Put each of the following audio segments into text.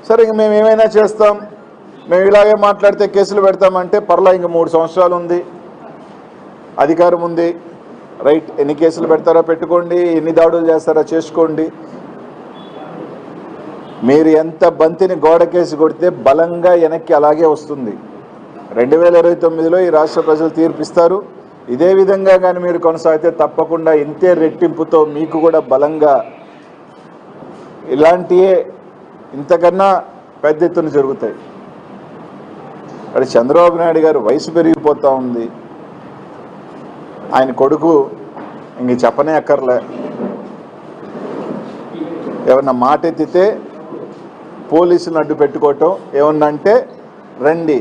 సరే ఇంక మేము ఏమైనా చేస్తాం, మేము ఇలాగే మాట్లాడితే కేసులు పెడతామంటే పర్లా, ఇంక 3 సంవత్సరాలు ఉంది, అధికారం ఉంది, రైట్. ఎన్ని కేసులు పెడతారో పెట్టుకోండి, ఎన్ని దాడులు చేస్తారో చేసుకోండి. మీరు ఎంత బంతిని గోడకేసి కొడితే బలంగా వెనక్కి అలాగే వస్తుంది. 2029లో ఈ రాష్ట్ర ప్రజలు తీర్పిస్తారు. ఇదే విధంగా కానీ మీరు కొనసాగితే తప్పకుండా ఇంతే రెట్టింపుతో మీకు కూడా బలంగా ఇలాంటియే ఇంతకన్నా పెద్ద ఎత్తున జరుగుతాయి. అది చంద్రబాబు నాయుడు గారు వయసు పెరిగిపోతూ ఉంది. ఆయన కొడుకు ఇంక చెప్పనే అక్కర్లే, ఏమన్నా మాట ఎత్తితే పోలీసులను అడ్డు పెట్టుకోవటం, ఏమన్నా అంటే రండి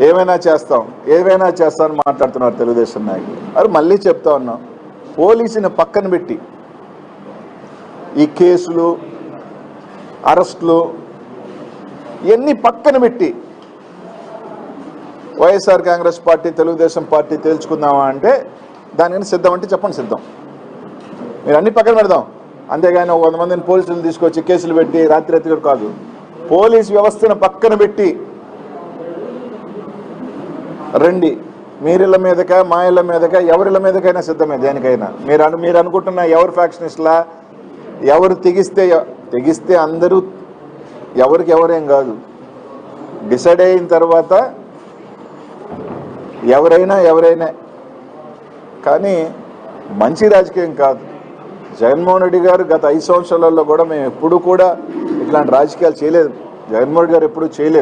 ఏమైనా చేస్తామని మాట్లాడుతున్నారు తెలుగుదేశం నాయకులు. అది మళ్ళీ చెప్తా ఉన్నాం, పోలీసుని పక్కన పెట్టి ఈ కేసులు, అరెస్టులు ఇవన్నీ పక్కన పెట్టి వైఎస్ఆర్ కాంగ్రెస్ పార్టీ, తెలుగుదేశం పార్టీ తేల్చుకుందామా అంటే దానికని సిద్ధం అంటే చెప్పండి, సిద్ధం. మీరు అన్ని పక్కన పెడదాం, అంతేగాని 100 మందిని పోలీసులు తీసుకొచ్చి కేసులు పెట్టి రాత్రి కాదు. పోలీస్ వ్యవస్థను పక్కన పెట్టి రండి, మీరిళ్ళ మీదకా మా ఇళ్ళ మీదకా ఎవరిళ్ళ మీదకైనా సిద్ధమే, దేనికైనా. మీరు అనుకుంటున్న ఎవరు ఫ్యాక్షనిస్ట్లా, ఎవరు తెగిస్తే అందరూ ఎవరికి ఎవరేం కాదు, డిసైడ్ అయిన తర్వాత ఎవరైనా కానీ మంచి రాజకీయం కాదు. జగన్మోహన్ రెడ్డి గారు గత 5 సంవత్సరాలలో కూడా మేము ఎప్పుడు కూడా ఇట్లాంటి రాజకీయాలు చేయలేదు. జగన్మోహన్ రెడ్డి గారు ఎప్పుడూ చేయలేదు.